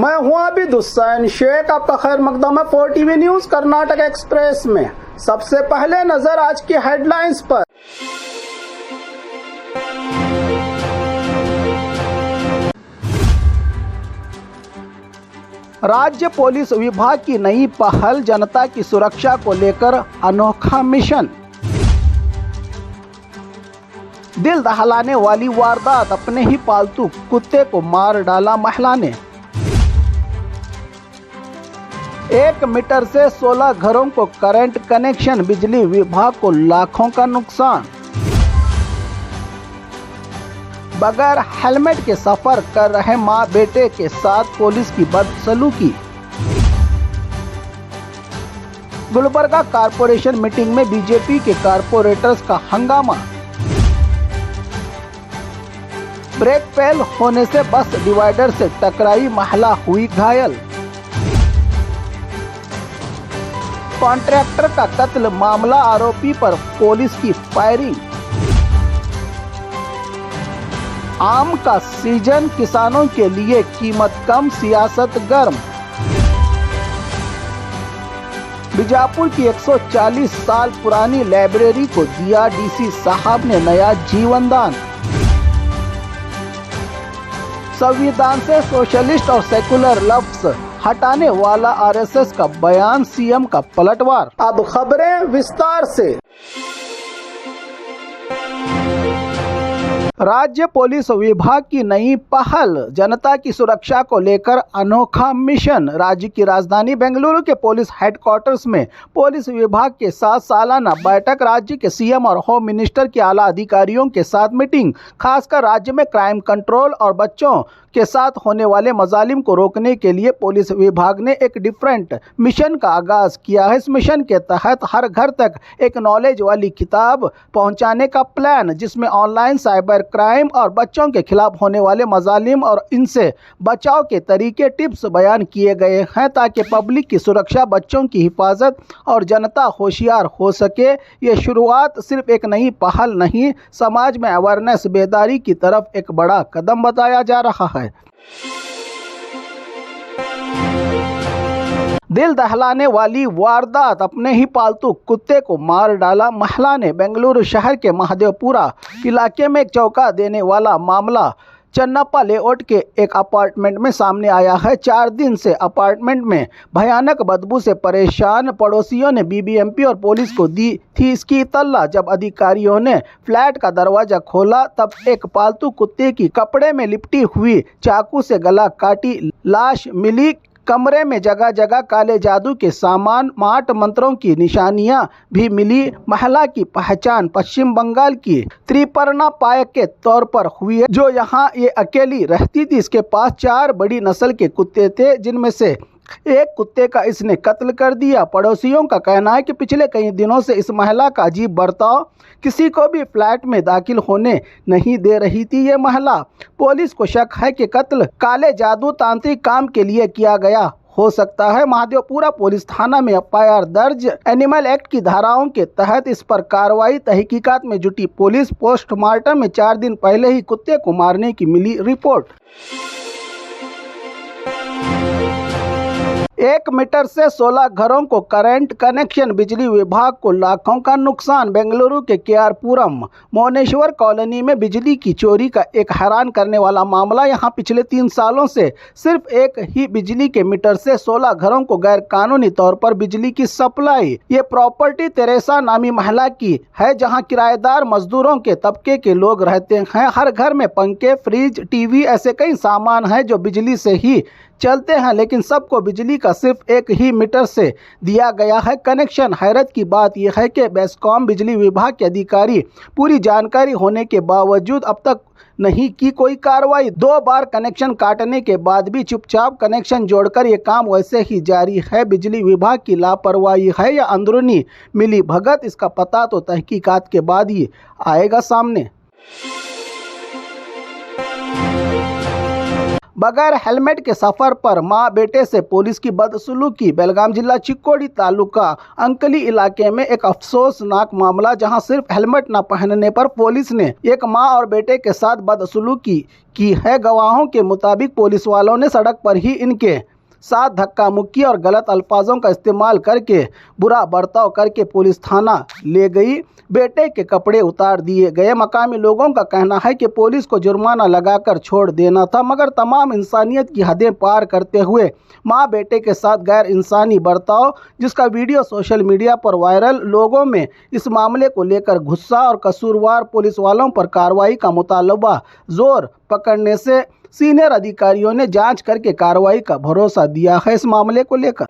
मैं हूं आबिद हुसैन शेख, आपका खैर मकदम है 4TV न्यूज कर्नाटक एक्सप्रेस में। सबसे पहले नजर आज की हेडलाइंस पर। राज्य पुलिस विभाग की नई पहल, जनता की सुरक्षा को लेकर अनोखा मिशन। दिल दहलाने वाली वारदात, अपने ही पालतू कुत्ते को मार डाला महिला ने। 1 मीटर से 16 घरों को करंट कनेक्शन, बिजली विभाग को लाखों का नुकसान। बगैर हेलमेट के सफर कर रहे मां बेटे के साथ पुलिस की बदसलूकी। गुलबर्गा कारपोरेशन मीटिंग में बीजेपी के कारपोरेटर्स का हंगामा। ब्रेक फेल होने से बस डिवाइडर से टकराई महिला हुई घायल। कॉन्ट्रैक्टर का कत्ल मामला, आरोपी पर पुलिस की फायरिंग। आम का सीजन, किसानों के लिए कीमत कम, सियासत गर्म। बीजापुर की 140 साल पुरानी लाइब्रेरी को दिया डीसी साहब ने नया जीवन दान। संविधान से सोशलिस्ट और सेकुलर लफ्ज हटाने वाला आरएसएस का बयान, सीएम का पलटवार। अब खबरें विस्तार से। राज्य पुलिस विभाग की नई पहल, जनता की सुरक्षा को लेकर अनोखा मिशन। राज्य की राजधानी बेंगलुरु के पुलिस हेडक्वार्टर्स में पुलिस विभाग के साथ सालाना बैठक, राज्य के सीएम और होम मिनिस्टर के आला अधिकारियों के साथ मीटिंग। खासकर राज्य में क्राइम कंट्रोल और बच्चों के साथ होने वाले मजालिम को रोकने के लिए पुलिस विभाग ने एक डिफरेंट मिशन का आगाज किया है। इस मिशन के तहत हर घर तक एक नॉलेज वाली किताब पहुंचाने का प्लान, जिसमें ऑनलाइन साइबर क्राइम और बच्चों के खिलाफ होने वाले मजालिम और इनसे बचाव के तरीके, टिप्स बयान किए गए हैं, ताकि पब्लिक की सुरक्षा, बच्चों की हिफाजत और जनता होशियार हो सके। ये शुरुआत सिर्फ एक नई पहल नहीं, समाज में अवेयरनेस, बेदारी की तरफ एक बड़ा कदम बताया जा रहा है। दिल दहलाने वाली वारदात, अपने ही पालतू कुत्ते को मार डाला महिला ने। बेंगलुरु शहर के महादेवपुरा इलाके में एक चौंका देने वाला मामला चन्नप्पा लेआउट के एक अपार्टमेंट में सामने आया है। 4 दिन से अपार्टमेंट में भयानक बदबू से परेशान पड़ोसियों ने बीबीएमपी और पुलिस को दी थी इसकी इत्तला। जब अधिकारियों ने फ्लैट का दरवाजा खोला, तब एक पालतू कुत्ते की कपड़े में लिपटी हुई चाकू से गला काटी लाश मिली। कमरे में जगह जगह काले जादू के सामान, माट मंत्रों की निशानियां भी मिली। महिला की पहचान पश्चिम बंगाल की त्रिपर्णा पायक के तौर पर हुई है, जो यहाँ ये अकेली रहती थी। इसके पास 4 बड़ी नस्ल के कुत्ते थे, जिनमें से एक कुत्ते का इसने कत्ल कर दिया। पड़ोसियों का कहना है कि पिछले कई दिनों से इस महिला का अजीब बर्ताव, किसी को भी फ्लैट में दाखिल होने नहीं दे रही थी ये महिला। पुलिस को शक है कि कत्ल काले जादू, तांत्रिक काम के लिए किया गया हो सकता है। महादेवपुरा पुलिस थाना में एफआईआर दर्ज, एनिमल एक्ट की धाराओं के तहत इस पर कार्रवाई। तहकीकात में जुटी पुलिस, पोस्टमार्टम में 4 दिन पहले ही कुत्ते को मारने की मिली रिपोर्ट। 1 मीटर से 16 घरों को करंट कनेक्शन, बिजली विभाग को लाखों का नुकसान। बेंगलुरु के केआरपुरम मोनेश्वर कॉलोनी में बिजली की चोरी का एक हैरान करने वाला मामला। यहां पिछले 3 सालों से सिर्फ एक ही बिजली के मीटर से 16 घरों को गैर कानूनी तौर पर बिजली की सप्लाई। ये प्रॉपर्टी तेरेसा नामी महिला की है, जहां किराएदार मजदूरों के तबके के लोग रहते हैं। हर घर में पंखे, फ्रिज, टीवी, ऐसे कई सामान हैं जो बिजली से ही चलते हैं, लेकिन सबको बिजली का सिर्फ एक ही मीटर से दिया गया है कनेक्शन। हैरत की बात यह है कि बेस्कॉम बिजली विभाग के अधिकारी पूरी जानकारी होने के बावजूद अब तक नहीं की कोई कार्रवाई। 2 बार कनेक्शन काटने के बाद भी चुपचाप कनेक्शन जोड़कर ये काम वैसे ही जारी है। बिजली विभाग की लापरवाही है या अंदरूनी मिली भगत, इसका पता तो तहकीकात के बाद ही आएगा सामने। बगैर हेलमेट के सफर पर मां बेटे से पुलिस की बदसलूकी। बेलगाम जिला चिक्कोडी तालुका अंकली इलाके में एक अफसोसनाक मामला, जहां सिर्फ हेलमेट न पहनने पर पुलिस ने एक मां और बेटे के साथ बदसलूकी की है। गवाहों के मुताबिक पुलिस वालों ने सड़क पर ही इनके साथ धक्का मुक्की और गलत अल्फाजों का इस्तेमाल करके बुरा बर्ताव करके पुलिस थाना ले गई। बेटे के कपड़े उतार दिए गए। मकामी लोगों का कहना है कि पुलिस को जुर्माना लगाकर छोड़ देना था, मगर तमाम इंसानियत की हदें पार करते हुए मां बेटे के साथ गैर इंसानी बर्ताव, जिसका वीडियो सोशल मीडिया पर वायरल। लोगों में इस मामले को लेकर गुस्सा और कसूरवार पुलिस वालों पर कार्रवाई का मुतालबा जोर पकड़ने से सीनियर अधिकारियों ने जांच करके कार्रवाई का भरोसा दिया है। इस मामले को लेकर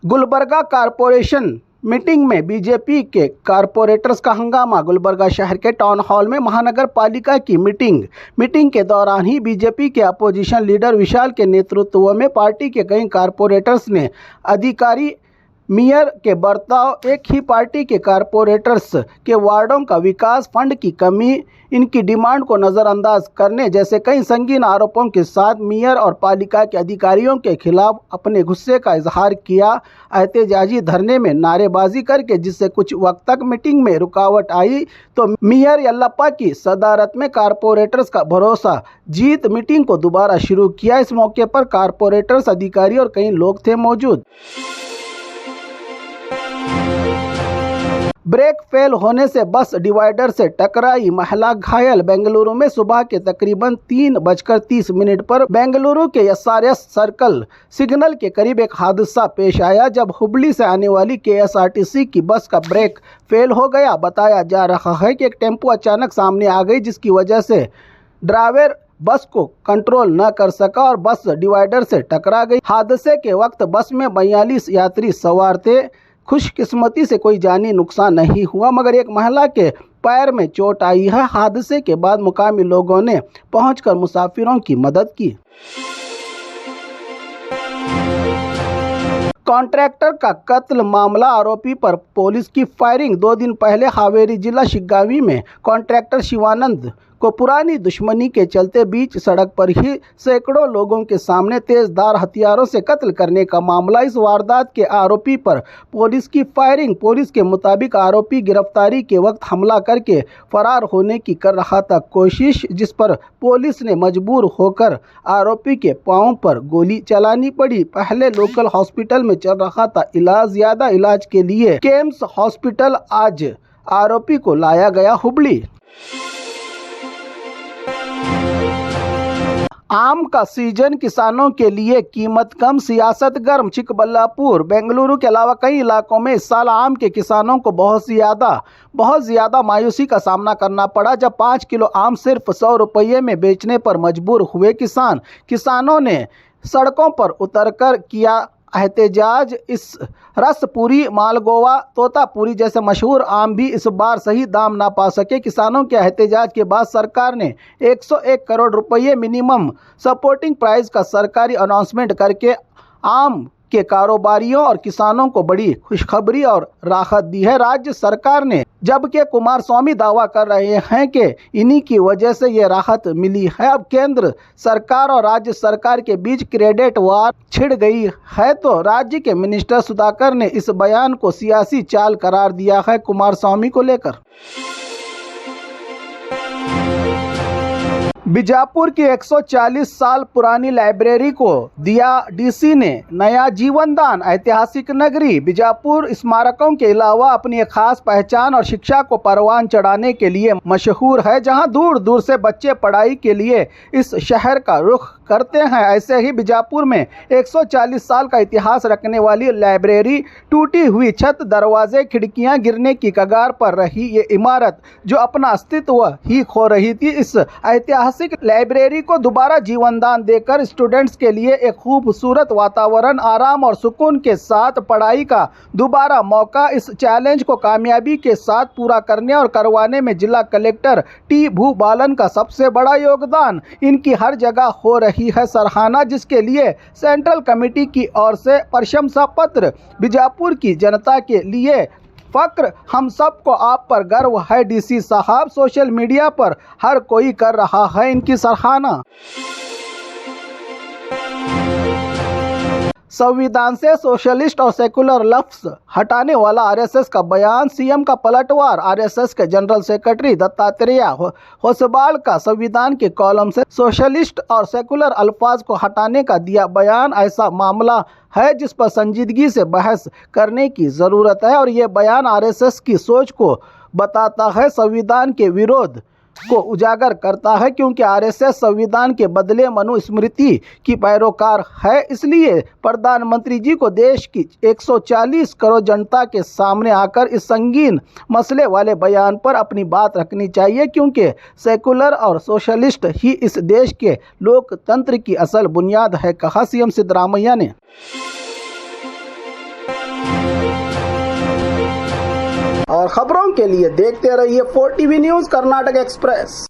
गुलबर्गा कारपोरेशन मीटिंग में बीजेपी के कारपोरेटर्स का हंगामा। गुलबर्गा शहर के टाउन हॉल में महानगर पालिका की मीटिंग के दौरान ही बीजेपी के अपोजिशन लीडर विशाल के नेतृत्व में पार्टी के कई कारपोरेटर्स ने अधिकारी मेयर के बर्ताव, एक ही पार्टी के कारपोरेटर्स के वार्डों का विकास फंड की कमी, इनकी डिमांड को नज़रअंदाज करने जैसे कई संगीन आरोपों के साथ मेयर और पालिका के अधिकारियों के खिलाफ अपने गुस्से का इजहार किया। एहतजाजी धरने में नारेबाजी करके, जिससे कुछ वक्त तक मीटिंग में रुकावट आई, तो मेयर यल्लप्पा की सदारत में कारपोरेटर्स का भरोसा जीत मीटिंग को दोबारा शुरू किया। इस मौके पर कारपोरेटर्स, अधिकारी और कई लोग थे मौजूद। ब्रेक फेल होने से बस डिवाइडर से टकराई, महिला घायल। बेंगलुरु में सुबह के तकरीबन 3:30 पर बेंगलुरु के एसआरएस सर्कल सिग्नल के करीब एक हादसा पेश आया, जब हुबली से आने वाली केएसआरटीसी की बस का ब्रेक फेल हो गया। बताया जा रहा है कि एक टेम्पो अचानक सामने आ गई, जिसकी वजह से ड्राइवर बस को कंट्रोल न कर सका और बस डिवाइडर से टकरा गई। हादसे के वक्त बस में 42 यात्री सवार थे। खुशकिस्मती से कोई जानी नुकसान नहीं हुआ, मगर एक महिला के पैर में चोट आई है। हादसे के बाद मुकामी लोगों ने पहुंचकर मुसाफिरों की मदद की। कॉन्ट्रैक्टर का कत्ल मामला, आरोपी पर पुलिस की फायरिंग। 2 दिन पहले हावेरी जिला शिग्गावी में कॉन्ट्रैक्टर शिवानंद को पुरानी दुश्मनी के चलते बीच सड़क पर ही सैकड़ों लोगों के सामने तेजधार हथियारों से कत्ल करने का मामला। इस वारदात के आरोपी पर पुलिस की फायरिंग। पुलिस के मुताबिक आरोपी गिरफ्तारी के वक्त हमला करके फरार होने की कर रहा था कोशिश, जिस पर पुलिस ने मजबूर होकर आरोपी के पांव पर गोली चलानी पड़ी। पहले लोकल हॉस्पिटल में चल रहा था इलाज, ज्यादा इलाज के लिए केम्स हॉस्पिटल आज आरोपी को लाया गया हुबली। आम का सीजन, किसानों के लिए कीमत कम, सियासत गर्म। चिकबल्लापुर, बेंगलुरु के अलावा कई इलाकों में इस साल आम के किसानों को बहुत ज़्यादा मायूसी का सामना करना पड़ा, जब 5 किलो आम सिर्फ 100 रुपये में बेचने पर मजबूर हुए किसानों ने सड़कों पर उतरकर किया एहतजाज। इस रसपुरी, मालगोवा, तोतापुरी जैसे मशहूर आम भी इस बार सही दाम ना पा सके। किसानों के एहतजाज के बाद सरकार ने 101 करोड़ रुपये मिनिमम सपोर्टिंग प्राइस का सरकारी अनाउंसमेंट करके आम के कारोबारियों और किसानों को बड़ी खुशखबरी और राहत दी है राज्य सरकार ने, जबकि कुमारस्वामी दावा कर रहे हैं कि इन्हीं की वजह से ये राहत मिली है। अब केंद्र सरकार और राज्य सरकार के बीच क्रेडिट वार छिड़ गई है, तो राज्य के मिनिस्टर सुधाकर ने इस बयान को सियासी चाल करार दिया है कुमारस्वामी को लेकर। बीजापुर की 140 साल पुरानी लाइब्रेरी को दिया डीसी ने नया जीवन दान। ऐतिहासिक नगरी बीजापुर स्मारकों के अलावा अपनी एक खास पहचान और शिक्षा को परवान चढ़ाने के लिए मशहूर है, जहां दूर दूर से बच्चे पढ़ाई के लिए इस शहर का रुख करते हैं। ऐसे ही बीजापुर में 140 साल का इतिहास रखने वाली लाइब्रेरी, टूटी हुई छत, दरवाजे, खिड़कियां गिरने की कगार पर रही ये इमारत जो अपना अस्तित्व ही खो रही थी, इस ऐतिहासिक लाइब्रेरी को दोबारा जीवनदान देकर स्टूडेंट्स के लिए एक खूबसूरत वातावरण, आराम और सुकून के साथ पढ़ाई का दोबारा मौका। इस चैलेंज को कामयाबी के साथ पूरा करने और करवाने में जिला कलेक्टर टी भूबालन का सबसे बड़ा योगदान। इनकी हर जगह हो रही है सराहना, जिसके लिए सेंट्रल कमेटी की ओर से प्रशंसा पत्र बीजापुर की जनता के लिए फक्र हम सबको आप पर गर्व है डीसी साहब। सोशल मीडिया पर हर कोई कर रहा है इनकी सराहना। संविधान से सोशलिस्ट और सेकुलर लफ्ज हटाने वाला आरएसएस का बयान, सीएम का पलटवार। आरएसएस के जनरल सेक्रेटरी दत्तात्रेय होसबाल का संविधान के कॉलम से सोशलिस्ट और सेकुलर अल्फाज को हटाने का दिया बयान ऐसा मामला है जिस पर संजीदगी से बहस करने की ज़रूरत है और ये बयान आरएसएस की सोच को बताता है, संविधान के विरोध को उजागर करता है, क्योंकि आरएसएस संविधान के बदले मनुस्मृति की पैरोकार है। इसलिए प्रधानमंत्री जी को देश की 140 करोड़ जनता के सामने आकर इस संगीन मसले वाले बयान पर अपनी बात रखनी चाहिए, क्योंकि सेकुलर और सोशलिस्ट ही इस देश के लोकतंत्र की असल बुनियाद है, कहा सीएम सिद्धरामैया ने। और खबरों के लिए देखते रहिए 4 टीवी न्यूज़ कर्नाटक एक्सप्रेस।